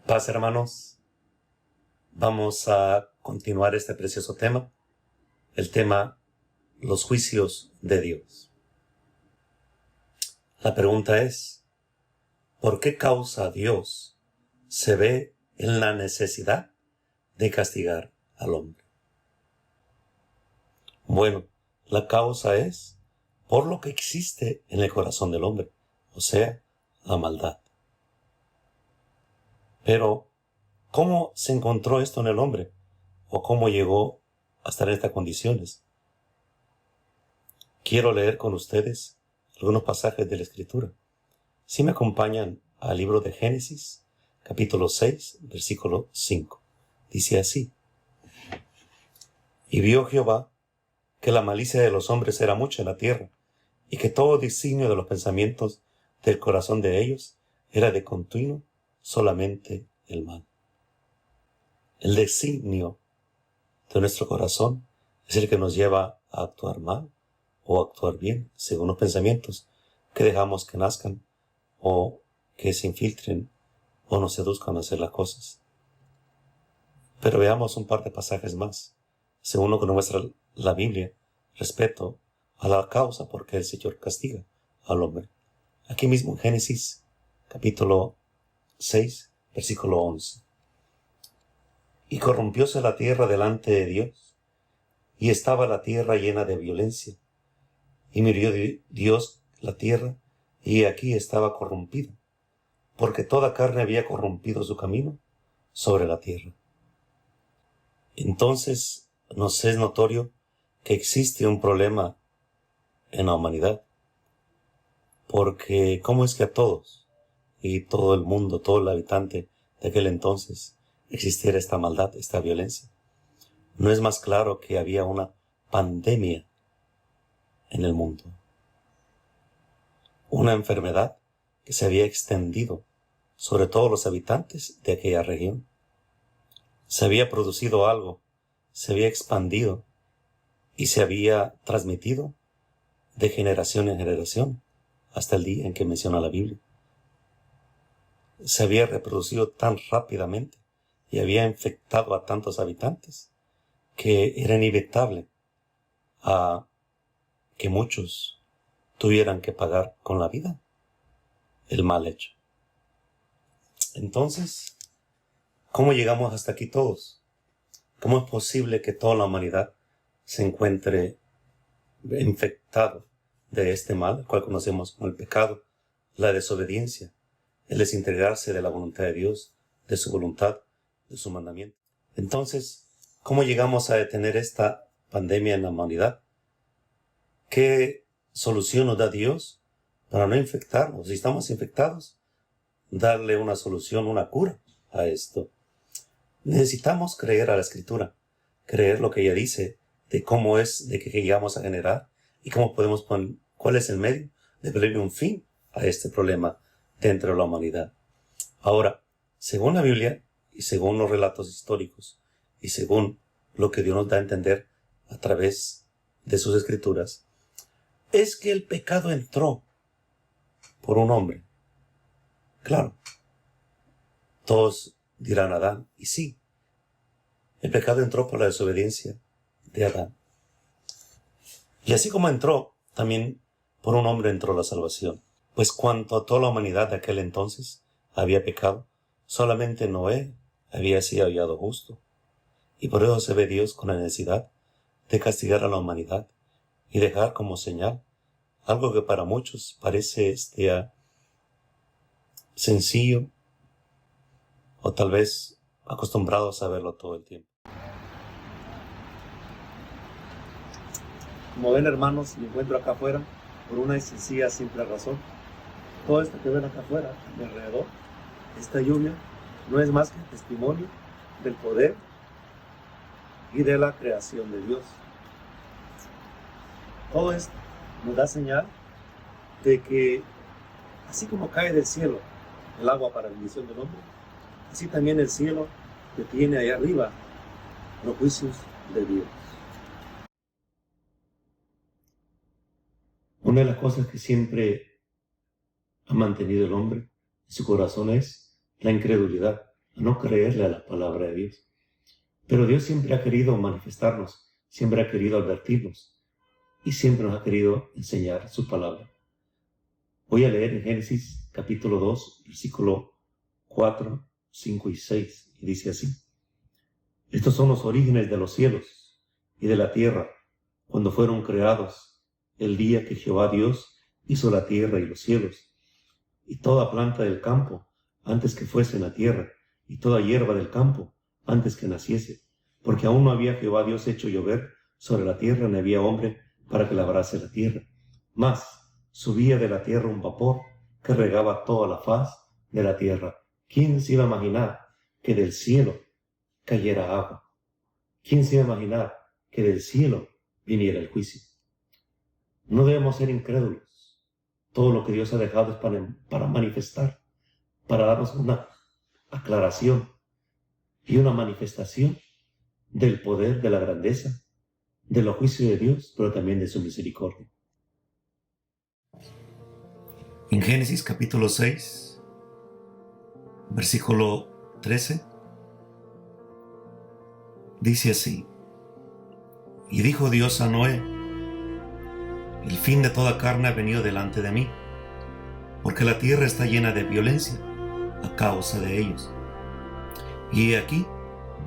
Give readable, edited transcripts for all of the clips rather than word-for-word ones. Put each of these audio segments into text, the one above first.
Paz, hermanos. Vamos a continuar este precioso tema, el tema los juicios de Dios. La pregunta es, ¿por qué causa Dios se ve en la necesidad de castigar al hombre? Bueno, la causa es por lo que existe en el corazón del hombre, o sea, la maldad. Pero, ¿cómo se encontró esto en el hombre? ¿O cómo llegó a estar en estas condiciones? Quiero leer con ustedes algunos pasajes de la Escritura. Si me acompañan al libro de Génesis, capítulo 6, versículo 5. Dice así: Y vio Jehová que la malicia de los hombres era mucha en la tierra, y que todo designio de los pensamientos del corazón de ellos era de continuo solamente el mal. El designio de nuestro corazón es el que nos lleva a actuar mal o actuar bien, según los pensamientos que dejamos que nazcan o que se infiltren o nos seduzcan a hacer las cosas. Pero veamos un par de pasajes más, según lo que nos muestra la Biblia, respecto a la causa por qué el Señor castiga al hombre. Aquí mismo en Génesis, capítulo 6, versículo 11. Y corrompióse la tierra delante de Dios, y estaba la tierra llena de violencia. Y miró Dios la tierra, y aquí estaba corrompida, porque toda carne había corrompido su camino sobre la tierra. Entonces nos es notorio que existe un problema en la humanidad, porque ¿cómo es que a todos y todo el mundo, todo el habitante de aquel entonces existiera esta maldad, esta violencia? ¿No es más claro que había una pandemia en el mundo? Una enfermedad que se había extendido sobre todos los habitantes de aquella región. Se había producido algo, se había expandido y se había transmitido de generación en generación hasta el día en que menciona la Biblia. Se había reproducido tan rápidamente y había infectado a tantos habitantes que era inevitable a que muchos tuvieran que pagar con la vida el mal hecho. Entonces, ¿cómo llegamos hasta aquí todos? ¿Cómo es posible que toda la humanidad se encuentre infectado de este mal, el cual conocemos como el pecado, la desobediencia, el desintegrarse de la voluntad de Dios, de su voluntad, de su mandamiento? Entonces, ¿cómo llegamos a detener esta pandemia en la humanidad? ¿Qué solución nos da Dios para no infectarnos? Si estamos infectados, darle una solución, una cura a esto. Necesitamos creer a la Escritura, creer lo que ella dice, de cómo es, de qué llegamos a generar y cómo podemos poner, cuál es el medio de ponerle un fin a este problema dentro de la humanidad. Ahora, según la Biblia y según los relatos históricos y según lo que Dios nos da a entender a través de sus Escrituras, es que el pecado entró por un hombre. Claro, todos dirán Adán, y sí, el pecado entró por la desobediencia de Adán. Y así como entró, también por un hombre entró la salvación. Pues cuanto a toda la humanidad de aquel entonces había pecado, solamente Noé había sido hallado justo. Y por eso se ve Dios con la necesidad de castigar a la humanidad y dejar como señal algo que para muchos parece sencillo o tal vez acostumbrados a verlo todo el tiempo. Como ven, hermanos, me encuentro acá afuera por una sencilla, simple razón. Todo esto que ven acá afuera, a mi alrededor, esta lluvia, no es más que testimonio del poder y de la creación de Dios. Todo esto nos da señal de que así como cae del cielo el agua para la bendición del hombre, así también el cielo que tiene allá arriba los juicios de Dios. Una de las cosas que siempre ha mantenido el hombre en su corazón es la incredulidad a no creerle a la palabra de Dios. Pero Dios siempre ha querido manifestarnos, siempre ha querido advertirnos y siempre nos ha querido enseñar su palabra. Voy a leer en Génesis capítulo 2, versículo 4, 5 y 6, y dice así: Estos son los orígenes de los cielos y de la tierra, cuando fueron creados, el día que Jehová Dios hizo la tierra y los cielos, y toda planta del campo, antes que fuese en la tierra, y toda hierba del campo, antes que naciese, porque aún no había Jehová Dios hecho llover sobre la tierra, ni había hombre para que labrase la tierra. Mas subía de la tierra un vapor que regaba toda la faz de la tierra. ¿Quién se iba a imaginar que del cielo cayera agua? ¿Quién se iba a imaginar que del cielo viniera el juicio? No debemos ser incrédulos. Todo lo que Dios ha dejado es para manifestar, para darnos una aclaración y una manifestación del poder, de la grandeza, de los juicios de Dios, pero también de su misericordia. En Génesis capítulo 6, versículo 13, dice así: Y dijo Dios a Noé: El fin de toda carne ha venido delante de mí, porque la tierra está llena de violencia a causa de ellos. Y he aquí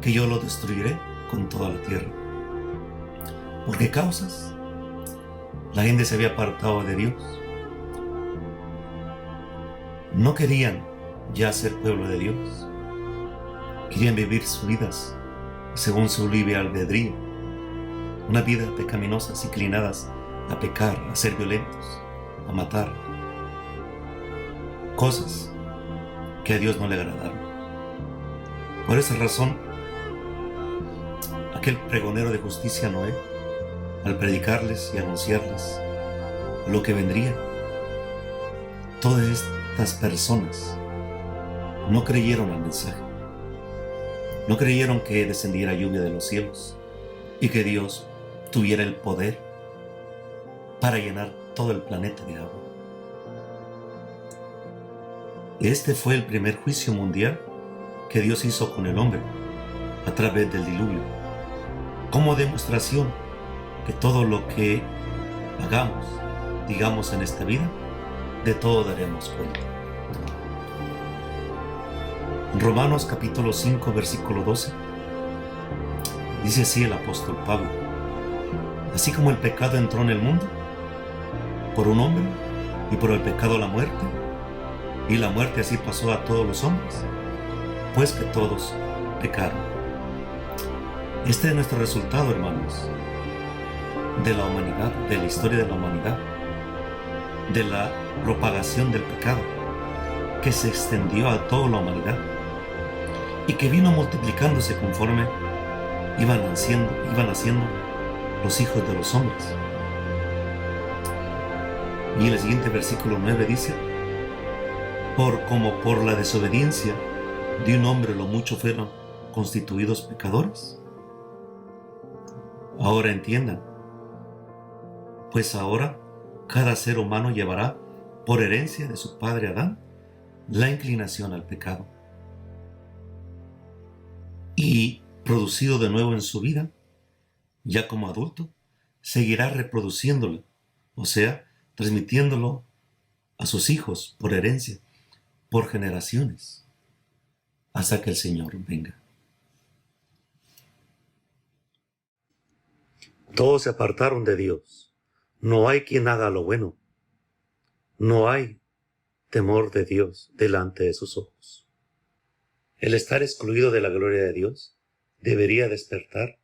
que yo lo destruiré con toda la tierra. ¿Por qué causas? La gente se había apartado de Dios. No querían ya ser pueblo de Dios. Querían vivir sus vidas según su libre albedrío. Una vida pecaminosas, inclinadas a pecar, a ser violentos, a matar. Cosas que a Dios no le agradaron. Por esa razón, aquel pregonero de justicia, Noé, al predicarles y anunciarles lo que vendría, todas estas personas no creyeron al mensaje. No creyeron que descendiera lluvia de los cielos y que Dios tuviera el poder para llenar todo el planeta de agua. Este fue el primer juicio mundial que Dios hizo con el hombre a través del diluvio, como demostración que todo lo que hagamos, digamos en esta vida, de todo daremos cuenta. En Romanos capítulo 5, versículo 12, dice así el apóstol Pablo: Así como el pecado entró en el mundo por un hombre, y por el pecado la muerte, y la muerte así pasó a todos los hombres, pues que todos pecaron. Este es nuestro resultado, hermanos, de la humanidad, de la historia de la humanidad, de la propagación del pecado que se extendió a toda la humanidad y que vino multiplicándose conforme iban naciendo los hijos de los hombres. Y el siguiente versículo 9 dice: Como por la desobediencia de un hombre lo mucho fueron constituidos pecadores. Ahora entiendan, pues ahora cada ser humano llevará por herencia de su padre Adán la inclinación al pecado. Y producido de nuevo en su vida, ya como adulto, seguirá reproduciéndolo, o sea, transmitiéndolo a sus hijos por herencia, por generaciones, hasta que el Señor venga. Todos se apartaron de Dios. No hay quien haga lo bueno. No hay temor de Dios delante de sus ojos. El estar excluido de la gloria de Dios debería despertar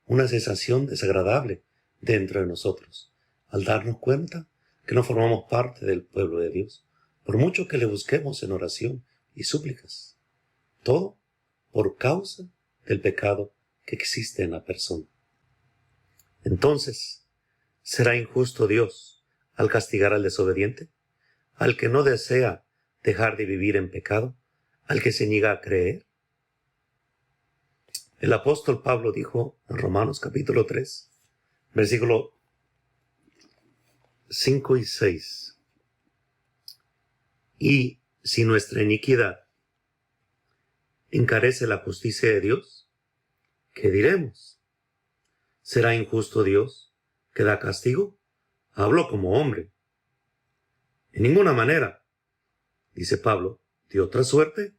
una sensación desagradable dentro de nosotros, al darnos cuenta que no formamos parte del pueblo de Dios, por mucho que le busquemos en oración y súplicas. Todo por causa del pecado que existe en la persona. Entonces, ¿será injusto Dios al castigar al desobediente, al que no desea dejar de vivir en pecado, al que se niega a creer? El apóstol Pablo dijo en Romanos capítulo 3, versículo 5 y 6, y si nuestra iniquidad encarece la justicia de Dios? ¿Qué diremos? ¿Será injusto Dios que da castigo? Hablo como hombre. En ninguna manera, dice Pablo. ¿De otra suerte?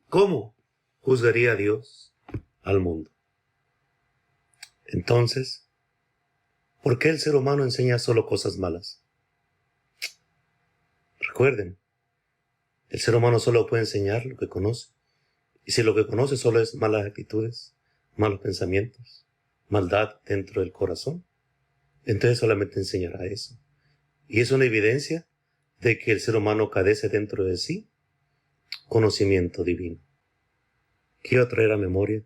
¿Cómo juzgaría Dios al mundo? Entonces, ¿por qué el ser humano enseña solo cosas malas? Recuerden, el ser humano solo puede enseñar lo que conoce. Y si lo que conoce solo es malas actitudes, malos pensamientos, maldad dentro del corazón, entonces solamente enseñará eso. Y es una evidencia de que el ser humano carece dentro de sí conocimiento divino. Quiero traer a memoria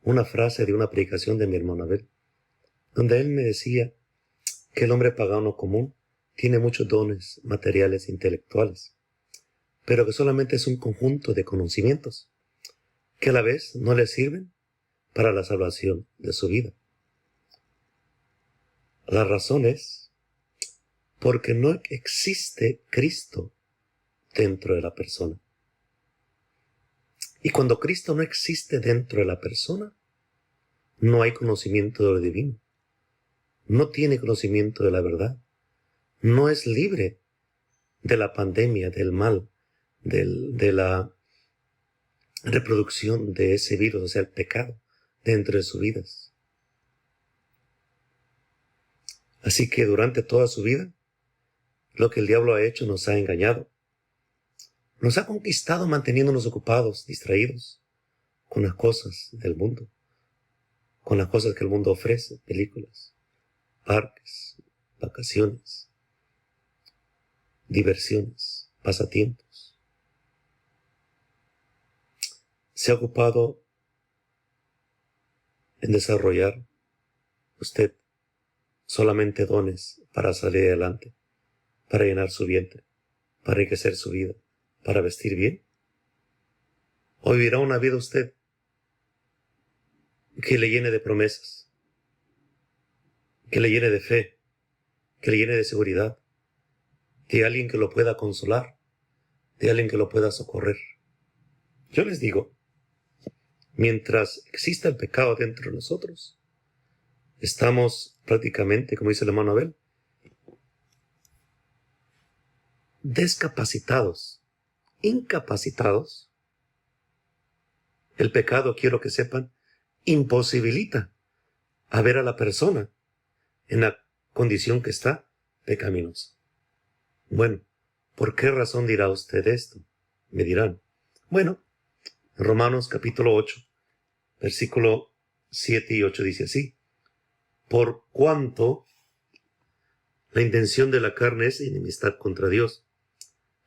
una frase de una predicación de mi hermano Abel, donde él me decía que el hombre pagano común tiene muchos dones materiales e intelectuales, pero que solamente es un conjunto de conocimientos que a la vez no le sirven para la salvación de su vida. La razón es porque no existe Cristo dentro de la persona. Y cuando Cristo no existe dentro de la persona, no hay conocimiento de lo divino. No tiene conocimiento de la verdad. No es libre de la pandemia, del mal, de la reproducción de ese virus, o sea, el pecado, dentro de sus vidas. Así que durante toda su vida, lo que el diablo ha hecho nos ha engañado. Nos ha conquistado manteniéndonos ocupados, distraídos, con las cosas del mundo, con las cosas que el mundo ofrece, películas, parques, vacaciones, diversiones, pasatiempos. Se ha ocupado en desarrollar usted solamente dones para salir adelante, para llenar su vientre, para enriquecer su vida, para vestir bien. ¿O vivirá una vida usted que le llene de promesas, que le llene de fe, que le llene de seguridad, de alguien que lo pueda consolar, de alguien que lo pueda socorrer? Yo les digo, mientras exista el pecado dentro de nosotros, estamos prácticamente, como dice el hermano Abel, descapacitados, incapacitados. El pecado, quiero que sepan, imposibilita a ver a la persona en la condición que está pecaminosa. Bueno, ¿por qué razón dirá usted esto? Me dirán. Bueno, en Romanos capítulo 8, versículo 7 y 8 dice así: por cuanto la intención de la carne es enemistad contra Dios,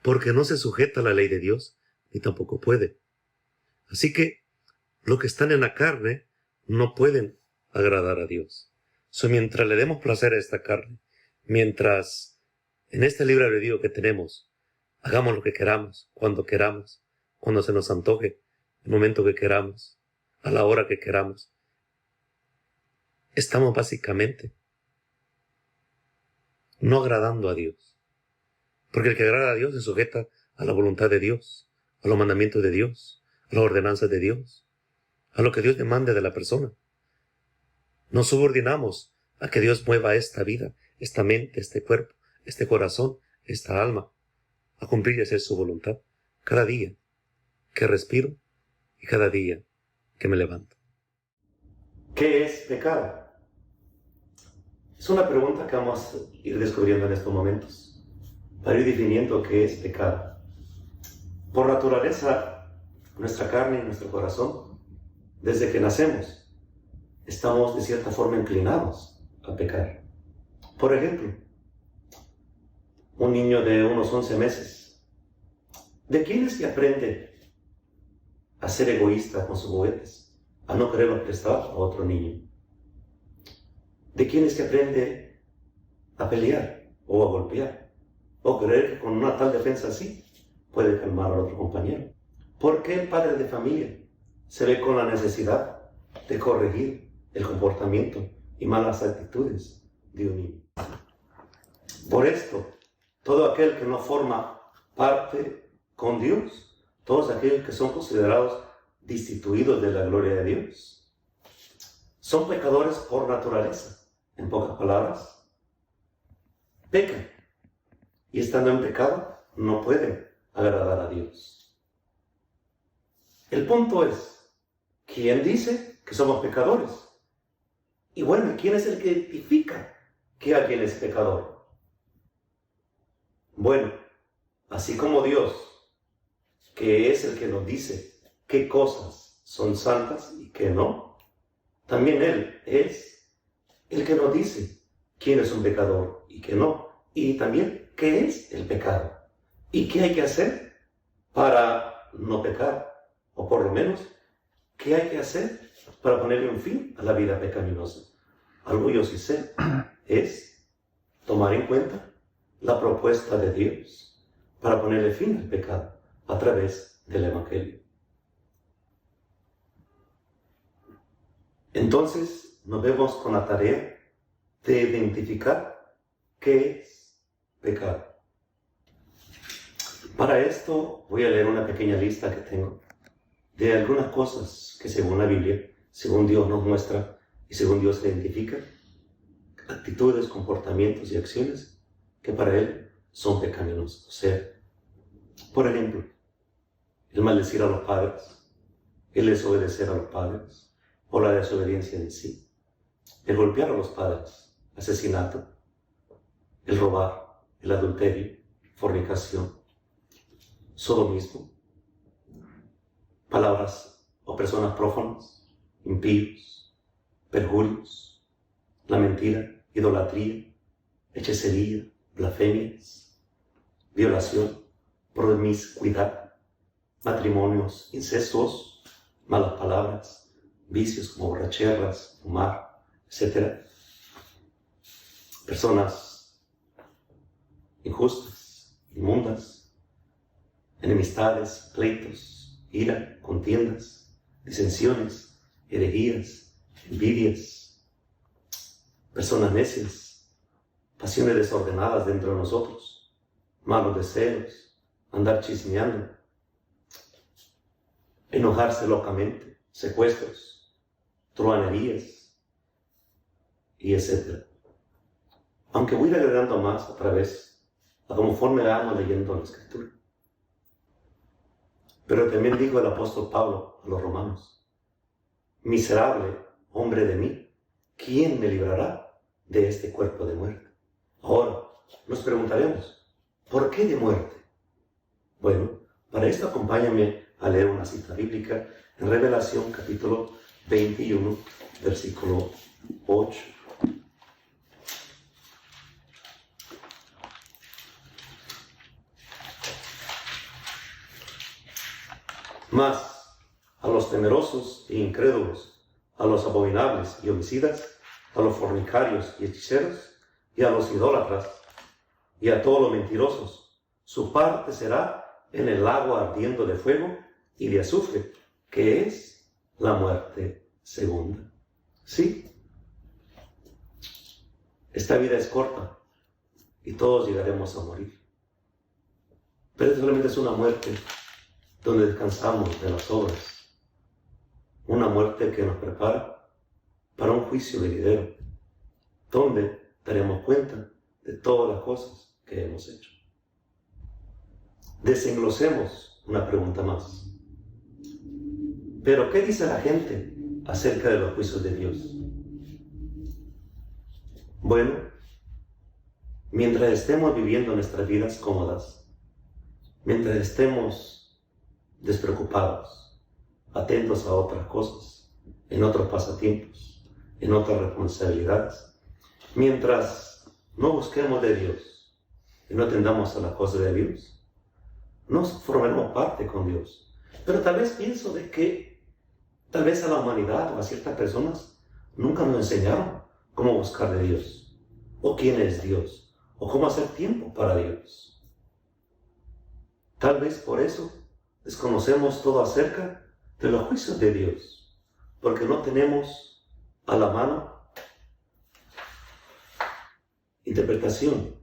porque no se sujeta a la ley de Dios, ni tampoco puede. Así que los que están en la carne no pueden agradar a Dios. Mientras le demos placer a esta carne, mientras en este libre albedrío que tenemos, hagamos lo que queramos, cuando se nos antoje, el momento que queramos, a la hora que queramos, estamos básicamente no agradando a Dios. Porque el que agrada a Dios se sujeta a la voluntad de Dios, a los mandamientos de Dios, a las ordenanzas de Dios, a lo que Dios demande de la persona. Nos subordinamos a que Dios mueva esta vida, esta mente, este cuerpo, este corazón, esta alma, a cumplir y hacer su voluntad cada día que respiro y cada día que me levanto. ¿Qué es pecado? Es una pregunta que vamos a ir descubriendo en estos momentos, para ir definiendo qué es pecado. Por naturaleza, nuestra carne y nuestro corazón, desde que nacemos, estamos de cierta forma inclinados a pecar. Por ejemplo, un niño de unos 11 meses, ¿de quién es que aprende a ser egoísta con sus juguetes, a no quererlos prestar a otro niño? ¿De quién es que aprende a pelear o a golpear? ¿O creer que con una tal defensa así puede calmar al otro compañero? ¿Por qué el padre de familia se ve con la necesidad de corregir el comportamiento y malas actitudes de un niño? Por esto, todo aquel que no forma parte con Dios, todos aquellos que son considerados destituidos de la gloria de Dios. Son pecadores por naturaleza. En pocas palabras, pecan. Y estando en pecado, no pueden agradar a Dios. El punto es, ¿quién dice que somos pecadores? Y bueno, ¿quién es el que identifica que alguien es pecador? Bueno, así como Dios, que es el que nos dice qué cosas son santas y qué no, también Él es el que nos dice quién es un pecador y qué no, y también qué es el pecado y qué hay que hacer para no pecar, o por lo menos, qué hay que hacer para ponerle un fin a la vida pecaminosa. Algo yo sí sé, es tomar en cuenta la propuesta de Dios para ponerle fin al pecado a través del Evangelio. Entonces nos vemos con la tarea de identificar qué es pecado. Para esto voy a leer una pequeña lista que tengo de algunas cosas que según la Biblia, según Dios nos muestra y según Dios identifica, actitudes, comportamientos y acciones que para Él son pecaminosos. O sea, por ejemplo, el maldecir a los padres, el desobedecer a los padres, o la desobediencia en sí, el golpear a los padres, asesinato, el robar, el adulterio, fornicación, sodomismo, palabras o personas prófanas, impíos, perjurios, la mentira, idolatría, hechicería, blasfemias, violación, promiscuidad, matrimonios incestuosos, malas palabras, vicios como borracheras, fumar, etc. Personas injustas, inmundas, enemistades, pleitos, ira, contiendas, disensiones, herejías, envidias, personas necias, pasiones desordenadas dentro de nosotros, malos deseos, andar chismeando, enojarse locamente, secuestros, truhanerías, y etc. Aunque voy a ir agregando más a través, a conforme vamos leyendo la Escritura. Pero también dijo el apóstol Pablo a los romanos: miserable hombre de mí, ¿quién me librará de este cuerpo de muerte? Ahora, nos preguntaremos, ¿por qué de muerte? Bueno, para esto acompáñame a leer una cita bíblica en Revelación capítulo 21, versículo 8. Mas a los temerosos e incrédulos, a los abominables y homicidas, a los fornicarios y hechiceros, y a los idólatras, y a todos los mentirosos, su parte será en el lago ardiendo de fuego y de azufre, que es la muerte segunda. Sí, esta vida es corta y todos llegaremos a morir. Pero solamente es una muerte donde descansamos de las obras. Una muerte que nos prepara para un juicio venidero, donde daremos cuenta de todas las cosas que hemos hecho. Desenglosemos una pregunta más. ¿Pero qué dice la gente acerca de los juicios de Dios? Bueno, mientras estemos viviendo nuestras vidas cómodas, mientras estemos despreocupados, atentos a otras cosas, en otros pasatiempos, en otras responsabilidades, mientras no busquemos de Dios y no atendamos a las cosas de Dios, no formaremos parte con Dios. Pero tal vez pienso de que tal vez a la humanidad o a ciertas personas nunca nos enseñaron cómo buscar de Dios, o quién es Dios, o cómo hacer tiempo para Dios. Tal vez por eso desconocemos todo acerca de los juicios de Dios, porque no tenemos a la mano interpretación,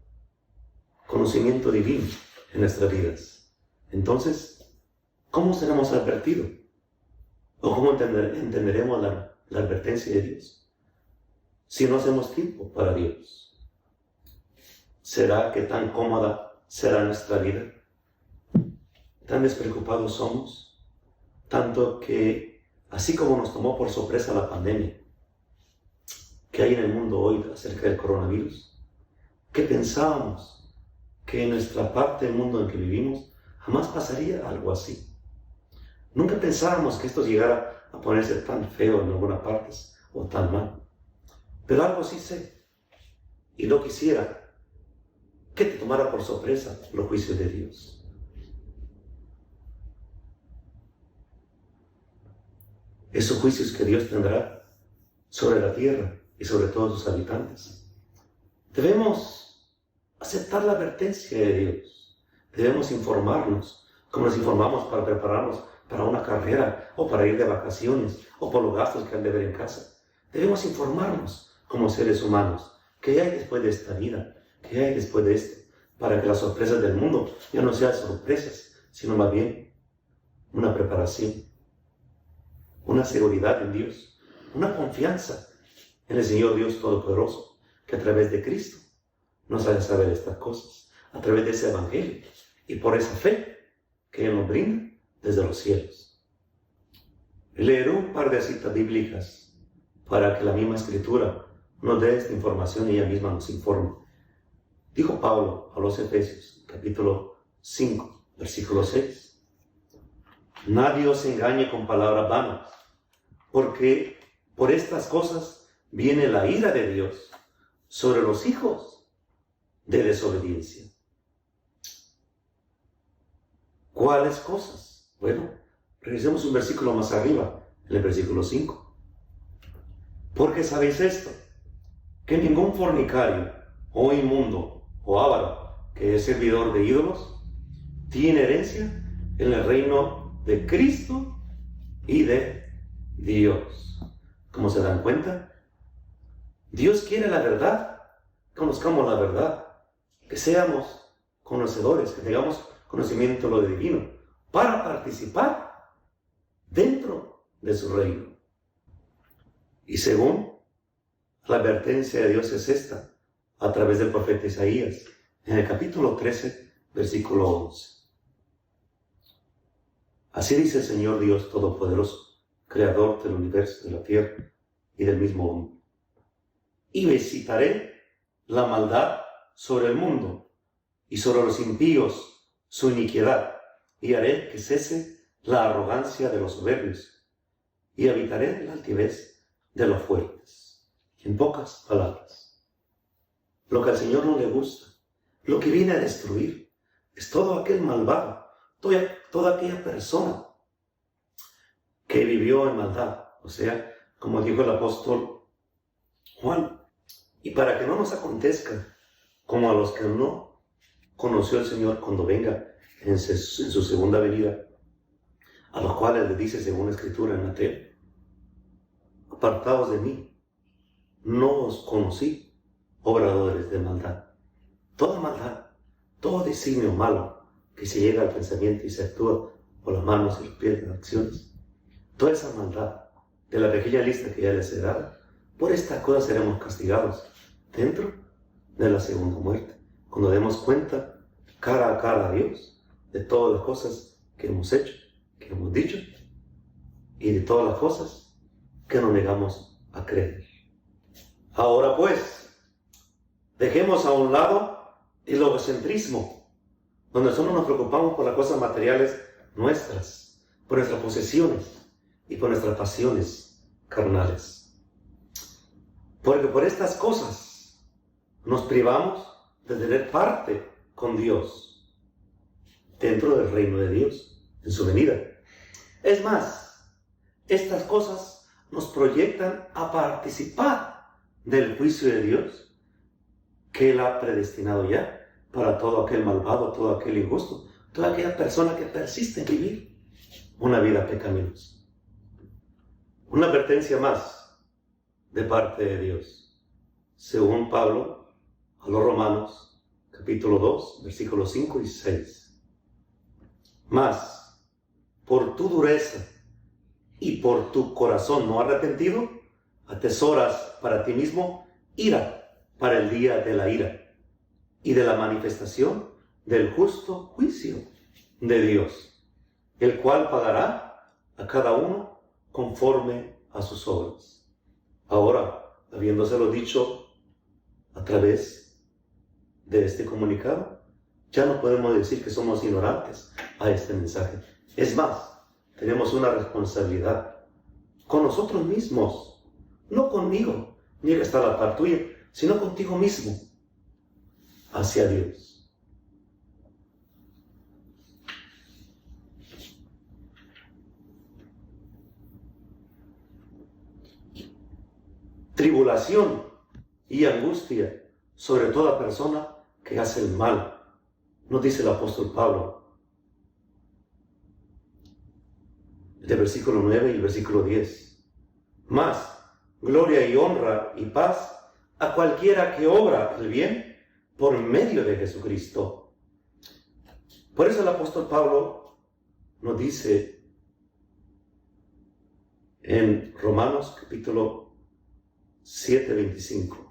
conocimiento divino en nuestras vidas. Entonces, ¿cómo seremos advertidos? ¿O cómo entenderemos la advertencia de Dios si no hacemos tiempo para Dios? ¿Será que tan cómoda será nuestra vida? ¿Tan despreocupados somos? Tanto que, así como nos tomó por sorpresa la pandemia que hay en el mundo hoy acerca del coronavirus, que pensábamos que en nuestra parte del mundo en que vivimos jamás pasaría algo así. Nunca pensábamos que esto llegara a ponerse tan feo en algunas partes o tan mal. Pero algo sí sé, y no quisiera que te tomara por sorpresa los juicios de Dios. Esos juicios que Dios tendrá sobre la tierra y sobre todos sus habitantes. Debemos aceptar la advertencia de Dios. Debemos informarnos, como nos informamos para prepararnos para una carrera o para ir de vacaciones o por los gastos que han de ver en casa. Debemos informarnos como seres humanos. ¿Qué hay después de esta vida? ¿Qué hay después de esto? Para que las sorpresas del mundo ya no sean sorpresas, sino más bien una preparación, una seguridad en Dios, una confianza en el Señor Dios Todopoderoso, que a través de Cristo nos hace saber estas cosas, a través de ese Evangelio y por esa fe que Él nos brinda desde los cielos. Leeré un par de citas bíblicas para que la misma Escritura nos dé esta información y ella misma nos informe. Dijo Pablo a los Efesios, capítulo 5, versículo 6. Nadie os engañe con palabras vanas, porque por estas cosas viene la ira de Dios sobre los hijos de desobediencia. ¿Cuáles cosas? Bueno, revisemos un versículo más arriba, en el versículo 5. Porque sabéis esto, que ningún fornicario, o inmundo, o avaro, que es servidor de ídolos, tiene herencia en el reino de Cristo y de Dios. ¿Cómo se dan cuenta? Dios quiere la verdad, conozcamos la verdad, que seamos conocedores, que tengamos conocimiento de lo divino, para participar dentro de su reino. Y según la advertencia de Dios es esta, a través del profeta Isaías, en el capítulo 13, versículo 11. Así dice el Señor Dios Todopoderoso, Creador del universo, de la tierra y del mismo hombre. Y visitaré la maldad sobre el mundo y sobre los impíos su iniquidad, y haré que cese la arrogancia de los soberbios, y habitaré la altivez de los fuertes. En pocas palabras, lo que al Señor no le gusta, lo que viene a destruir, es todo aquel malvado, toda aquella persona que vivió en maldad, o sea, como dijo el apóstol Juan, y para que no nos acontezca como a los que no conoció el Señor cuando venga en su segunda venida, a los cuales le dice según la Escritura en Mateo, apartaos de mí, no os conocí, obradores de maldad. Toda maldad, todo designio malo que se llega al pensamiento y se actúa por las manos y los pies de las acciones, toda esa maldad de la pequeña lista que ya les he dado, por esta cosa seremos castigados dentro de la segunda muerte, cuando demos cuenta cara a cara a Dios de todas las cosas que hemos hecho, que hemos dicho, y de todas las cosas que nos negamos a creer. Ahora pues, dejemos a un lado el egocentrismo, donde solo nos preocupamos por las cosas materiales nuestras, por nuestras posesiones y por nuestras pasiones carnales. Porque por estas cosas nos privamos de tener parte con Dios dentro del reino de Dios en su venida. Es más, estas cosas nos proyectan a participar del juicio de Dios que Él ha predestinado ya para todo aquel malvado, todo aquel injusto, toda aquella persona que persiste en vivir una vida pecaminosa. Una advertencia más de parte de Dios, según Pablo a los Romanos, capítulo 2, versículos 5 y 6. Mas, por tu dureza y por tu corazón no arrepentido, atesoras para ti mismo ira para el día de la ira y de la manifestación del justo juicio de Dios, el cual pagará a cada uno conforme a sus obras. Ahora, habiéndoselo dicho a través de este comunicado, ya no podemos decir que somos ignorantes a este mensaje. Es más, tenemos una responsabilidad con nosotros mismos, no conmigo, ni que está a la par tuya, sino contigo mismo, hacia Dios. Tribulación y angustia sobre toda persona que hace el mal, nos dice el apóstol Pablo, del versículo 9 y el versículo 10. Más gloria y honra y paz a cualquiera que obra el bien por medio de Jesucristo. Por eso el apóstol Pablo nos dice en Romanos capítulo 7, 25.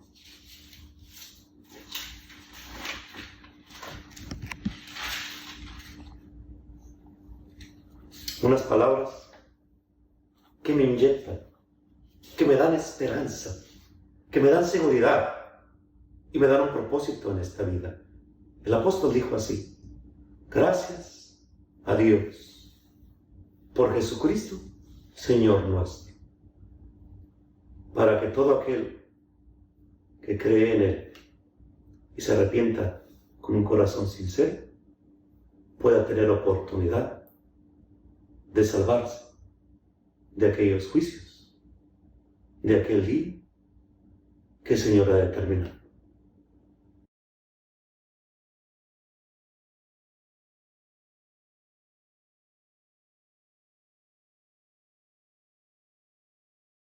Unas palabras que me inyectan, que me dan esperanza, que me dan seguridad y me dan un propósito en esta vida. El apóstol dijo así: gracias a Dios por Jesucristo, Señor nuestro, para que todo aquel que cree en Él y se arrepienta con un corazón sincero pueda tener oportunidad de salvarse de aquellos juicios, de aquel día que el Señor ha determinado.